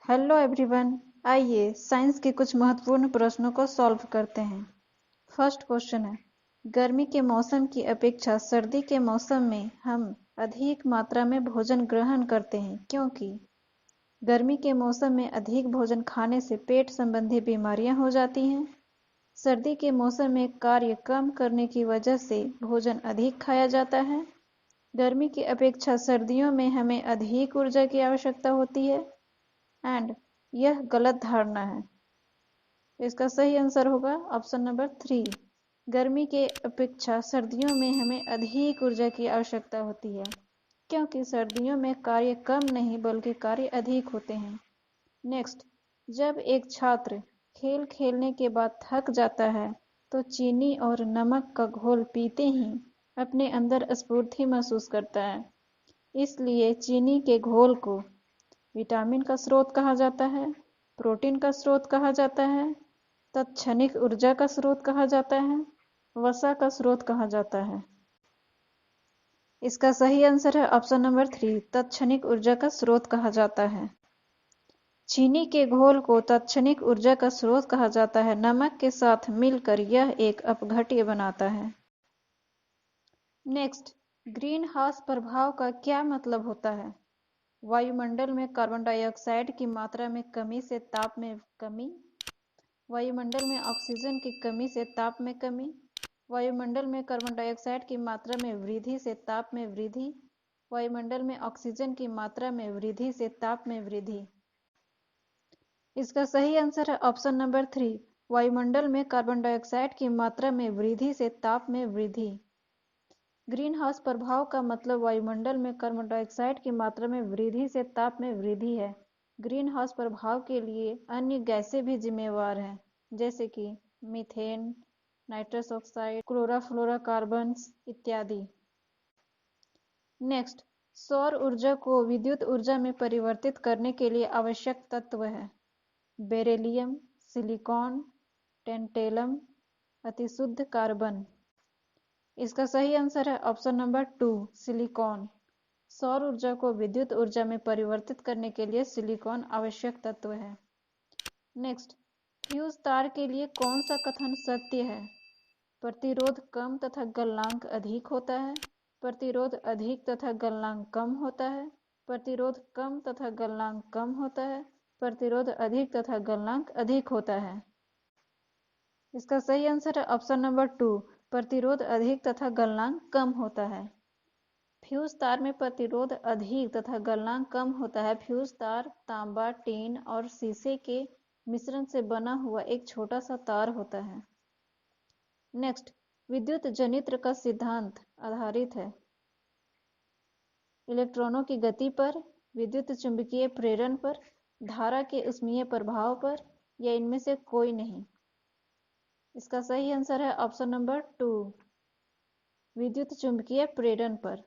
Hello everyone. आइए science के कुछ महत्वपूर्ण प्रश्नों को सॉल्व करते हैं। फर्स्ट क्वेश्चन है, गर्मी के मौसम की अपेक्षा सर्दी के मौसम में हम अधिक मात्रा में भोजन ग्रहण करते हैं क्योंकि गर्मी के मौसम में अधिक भोजन खाने से पेट संबंधी बीमारियां हो जाती हैं। सर्दी के मौसम में कार्य कम करने की वजह से भोजन अधिक खाया जाता है। गर्मी की अपेक्षा सर्दियों में हमें अधिक ऊर्जा की आवश्यकता होती है एंड यह गलत धारणा है। इसका सही आंसर होगा ऑप्शन नंबर 3। गर्मी के अपेक्षा सर्दियों में हमें अधिक ऊर्जा की आवश्यकता होती है क्योंकि सर्दियों में कार्य कम नहीं बल्कि कार्य अधिक होते हैं। नेक्स्ट, जब एक छात्र खेल खेलने के बाद थक जाता है तो चीनी और नमक का घोल पीते ही अपने अंदर स्फूर्ति महसूस करता है। इसलिए चीनी के घोल को विटामिन का स्रोत कहा जाता है, प्रोटीन का स्रोत कहा जाता है, तत्क्षणिक ऊर्जा का स्रोत कहा जाता है, वसा का स्रोत कहा जाता है। इसका सही आंसर है ऑप्शन नंबर 3, तत्क्षणिक ऊर्जा का स्रोत कहा जाता है। चीनी के घोल को तत्क्षणिक ऊर्जा का स्रोत कहा जाता है। नमक के साथ मिलकर यह एक अपघट्य बनाता है। नेक्स्ट, ग्रीन हाउस प्रभाव का क्या मतलब होता है? वायुमंडल में कार्बन डाइऑक्साइड की मात्रा में कमी से ताप में कमी, वायुमंडल में ऑक्सीजन की कमी से ताप में कमी, वायुमंडल में कार्बन डाइऑक्साइड की मात्रा में वृद्धि से ताप में वृद्धि, वायुमंडल में ऑक्सीजन की मात्रा में वृद्धि से ताप में वृद्धि। इसका सही आंसर है ऑप्शन नंबर 3, वायुमंडल में कार्बन डाइऑक्साइड की मात्रा में वृद्धि से ताप में वृद्धि। ग्रीन हाउस प्रभाव का मतलब वायुमंडल में कार्बन डाइऑक्साइड की मात्रा में वृद्धि से ताप में वृद्धि है। ग्रीन हाउस प्रभाव के लिए अन्य गैसें भी जिम्मेवार हैं, जैसे कि मीथेन, नाइट्रस ऑक्साइड, क्लोरोफ्लोरोकार्बन्स इत्यादि। नेक्स्ट, सौर ऊर्जा को विद्युत ऊर्जा में परिवर्तित करने के लिए आवश्यक तत्व है बेरिलियम, सिलिकॉन, टेंटेलम, अतिशुद्ध कार्बन। इसका सही आंसर है ऑप्शन नंबर 2, सिलिकॉन। सौर ऊर्जा को विद्युत ऊर्जा में परिवर्तित करने के लिए सिलिकॉन आवश्यक तत्व है। नेक्स्ट, फ्यूज तार के लिए कौन सा कथन सत्य है? प्रतिरोध कम तथा गलनांक अधिक होता है, प्रतिरोध अधिक तथा गलनांक कम होता है, प्रतिरोध कम तथा गलनांक कम होता है, प्रतिरोध अधिक तथा गलनांक अधिक होता है। इसका सही आंसर है ऑप्शन नंबर 2, प्रतिरोध अधिक तथा गलनांक कम होता है। फ्यूज तार में प्रतिरोध अधिक तथा गलनांक कम होता है। फ्यूज तार तांबा, टीन और शीशे के मिश्रण से बना हुआ एक छोटा सा तार होता है। नेक्स्ट, विद्युत जनित्र का सिद्धांत आधारित है इलेक्ट्रॉनों की गति पर, विद्युत चुंबकीय प्रेरण पर, धारा के ऊष्मीय प्रभाव पर, या इनमें से कोई नहीं। इसका सही आंसर है ऑप्शन नंबर 2, विद्युत चुंबकीय प्रेरण पर।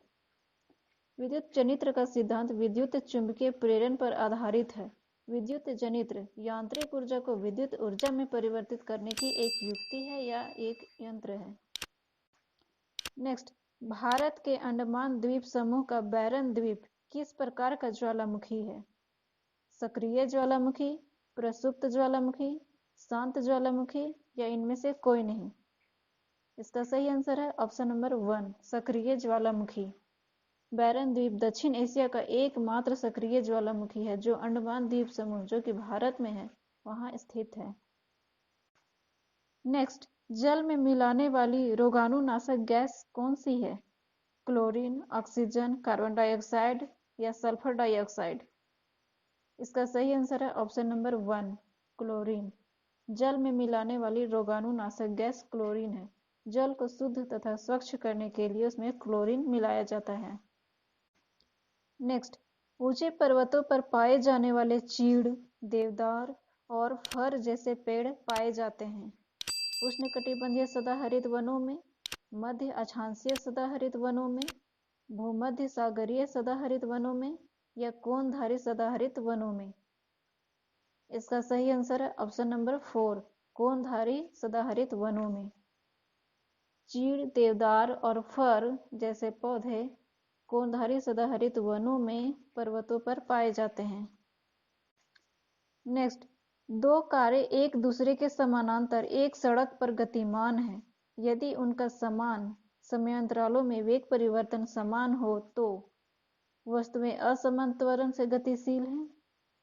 विद्युत जनित्र का सिद्धांत विद्युत चुंबकीय प्रेरण पर आधारित है। विद्युत जनित्र यांत्रिक ऊर्जा को विद्युत ऊर्जा में परिवर्तित करने की एक युक्ति है या एक यंत्र है। नेक्स्ट, भारत के अंडमान द्वीप समूह का बैरन द्वीप किस प्रकार का ज्वालामुखी है? सक्रिय ज्वालामुखी, प्रसुप्त ज्वालामुखी, शांत ज्वालामुखी, या इनमें से कोई नहीं। इसका सही आंसर है ऑप्शन नंबर 1, सक्रिय ज्वालामुखी। बैरन द्वीप दक्षिण एशिया का एकमात्र सक्रिय ज्वालामुखी है जो अंडमान द्वीप समूह, जो कि भारत में है, वहां स्थित है। नेक्स्ट, जल में मिलाने वाली रोगाणुनाशक गैस कौन सी है? क्लोरीन, ऑक्सीजन, कार्बन डाइऑक्साइड या सल्फर डाइऑक्साइड? इसका सही आंसर है ऑप्शन नंबर 1, क्लोरीन। जल में मिलाने वाली रोगाणुनाशक गैस क्लोरीन है। जल को शुद्ध तथा स्वच्छ करने के लिए उसमें क्लोरीन मिलाया जाता है। नेक्स्ट, ऊंचे पर्वतों पर पाए जाने वाले चीड़, देवदार और फर जैसे पेड़ पाए जाते हैं उष्णकटिबंधीय सदाहरित वनों में, मध्य अक्षांशीय सदाहरित वनों में, भूमध्य सागरीय सदाहरित वनों में, या कोनधारी सदाहरित वनों में। इसका सही आंसर है ऑप्शन नंबर 4, कोनधारी सदाहरित वनों में। चीड़, देवदार और फर जैसे पौधे कोनधारी सदाहरित वनों में पर्वतों पर पाए जाते हैं। नेक्स्ट, दो कारें एक दूसरे के समानांतर एक सड़क पर गतिमान हैं। यदि उनका समान समयांतरालों में वेग परिवर्तन समान हो तो वस्तुएं असमान त्वरण से गतिशील हैं,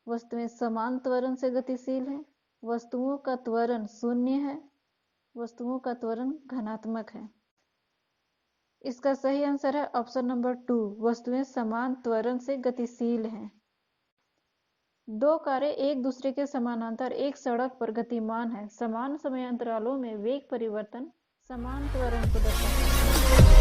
वस्तुएं समान त्वरण से गतिशील हैं, वस्तुओं का त्वरण शून्य है, वस्तुओं का त्वरण धनात्मक है। इसका सही आंसर है ऑप्शन नंबर 2, वस्तुएं समान त्वरण से गतिशील हैं। दो कारें एक दूसरे के समानांतर एक सड़क पर गतिमान हैं। समान समयांतरालों में वेग परिवर्तन समान त्वरण को दर्शाता है।